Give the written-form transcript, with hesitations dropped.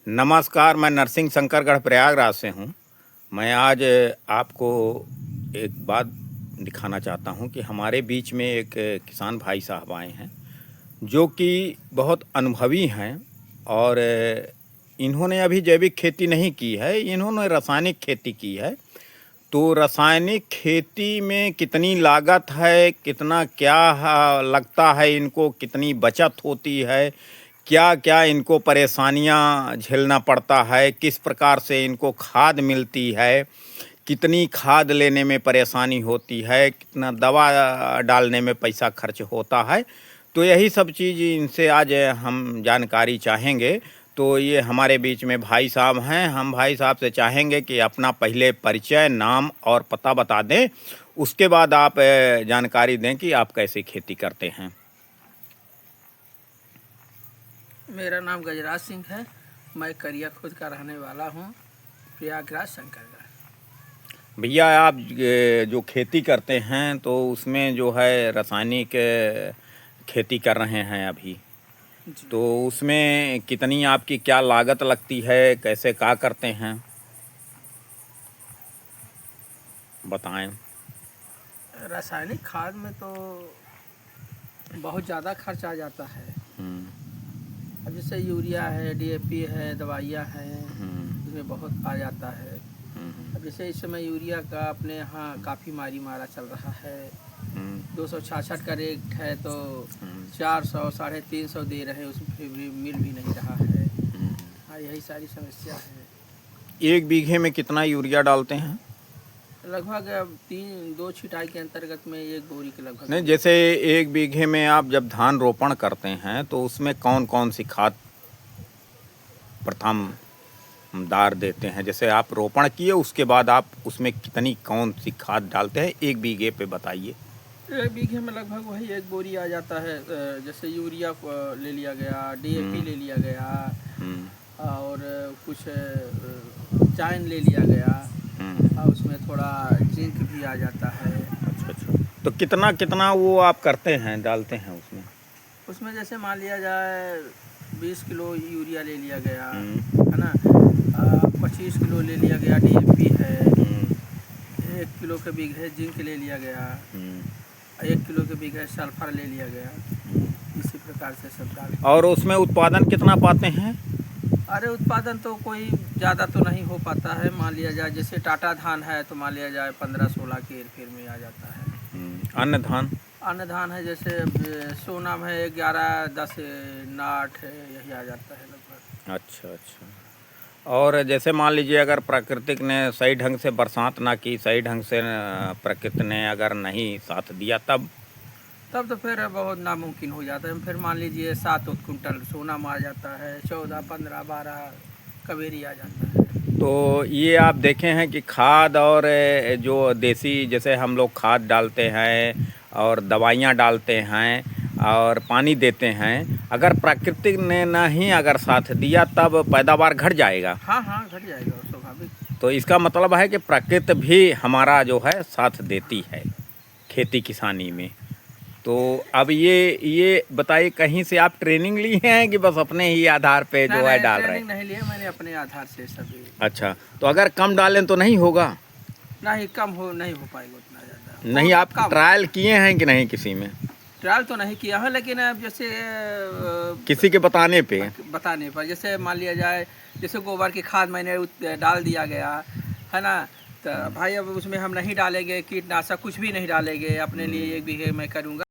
नमस्कार, मैं नरसिंह शंकरगढ़ प्रयागराज से हूँ। मैं आज आपको एक बात दिखाना चाहता हूँ कि हमारे बीच में एक किसान भाई साहब आए हैं, जो कि बहुत अनुभवी हैं और इन्होंने अभी जैविक खेती नहीं की है, इन्होंने रासायनिक खेती की है। तो रासायनिक खेती में कितनी लागत है, कितना क्या लगता है इनको, कितनी बचत होती है, क्या-क्या इनको परेशानियाँ झेलना पड़ता है, किस प्रकार से इनको खाद मिलती है, कितनी खाद लेने में परेशानी होती है, कितना दवा डालने में पैसा खर्च होता है। तो यही सब चीज़ इनसे आज हम जानकारी चाहेंगे। तो ये हमारे बीच में भाई साहब हैं, हम भाई साहब से चाहेंगे कि अपना पहले परिचय, नाम और पता बता दें, उसके बाद आप जानकारी दें कि आप कैसे खेती करते हैं। मेरा नाम गजराज सिंह है। मैं करिया खुद का रहने वाला हूँ, प्रयागराज शंकरगढ़। भैया आप जो खेती करते हैं तो उसमें जो है रासायनिक खेती कर रहे हैं अभी, जी। तो उसमें कितनी आपकी क्या लागत लगती है, कैसे क्या करते हैं, बताएं। रासायनिक खाद में तो बहुत ज़्यादा खर्च आ जाता है। अब जैसे यूरिया है, डीएपी है, दवाइयाँ हैं, इसमें बहुत आ जाता है। अब जैसे इस समय यूरिया का अपने यहाँ काफ़ी मारा चल रहा है। 266 का रेट है तो 400 350 दे रहे हैं, उसमें फिर भी मिल भी नहीं रहा है। हाँ, यही सारी समस्या है। 1 बीघे में कितना यूरिया डालते हैं? लगभग 2 छिटाई के अंतर्गत में 1 बोरी के लगभग। नहीं, जैसे 1 बीघे में आप जब धान रोपण करते हैं तो उसमें कौन-कौन सी खाद प्रथम दार देते हैं? जैसे आप रोपण किए उसके बाद आप उसमें कितनी कौन सी खाद डालते हैं 1 बीघे पे बताइए। 1 बीघे में लगभग वही 1 बोरी आ जाता है। जैसे यूरिया ले लिया गया, डीएपी ले लिया गया और कुछ चाइन ले लिया गया और उसमें थोड़ा जिंक भी आ जाता है। अच्छा। तो कितना वो आप करते हैं, डालते हैं उसमें? उसमें जैसे मान लिया जाए 20 किलो यूरिया ले लिया गया, है ना। 25 किलो ले लिया गया डीएपी है, 1 किलो के बीघे जिंक ले लिया गया, 1 किलो के बीघे सल्फर ले लिया गया। इसी प्रकार से सब डाल। और उसमें उत्पादन कितना पाते हैं? अरे उत्पादन तो कोई ज़्यादा तो नहीं हो पाता है। मान लिया जाए जैसे टाटा धान है तो मान लिया जाए 15-16 के हेर में आ जाता है। अन्य धान? अन्य धान है जैसे सोनम है 11-10 नाट है, यही आ जाता है लगभग। अच्छा। और जैसे मान लीजिए अगर प्राकृतिक ने सही ढंग से बरसात ना की, सही ढंग से प्रकृति ने अगर नहीं साथ दिया तब तो फिर बहुत नामुमकिन हो जाता है। फिर मान लीजिए 7 कुंटल सोना आ जाता है, 14, 15, 12 कवेरी आ जाता है। तो ये आप देखे हैं कि खाद और जो देसी जैसे हम लोग खाद डालते हैं और दवाइयाँ डालते हैं और पानी देते हैं, अगर प्राकृतिक ने नहीं अगर साथ दिया तब पैदावार घट जाएगा। हाँ, घट जाएगा स्वाभाविक। तो इसका मतलब है कि प्रकृति भी हमारा जो है साथ देती है खेती किसानी में। तो अब ये बताइए, कहीं से आप ट्रेनिंग ली हैं कि बस अपने ही आधार पे जो है डाल रहे हैं? ट्रेनिंग नहीं लिया मैंने, अपने आधार से सभी। अच्छा, तो अगर कम डालें तो नहीं होगा? नहीं नहीं हो पाएगा उतना ज़्यादा। नहीं, आप ट्रायल किए हैं कि नहीं किसी में? ट्रायल तो नहीं किया है, लेकिन अब जैसे किसी के बताने पर जैसे मान लिया जाए जैसे गोबर की खाद मैंने डाल दिया गया है ना, तो भाई अब उसमें हम नहीं डालेंगे कीटनाशक, कुछ भी नहीं डालेंगे, अपने लिए 1 बीघे में करूँगा।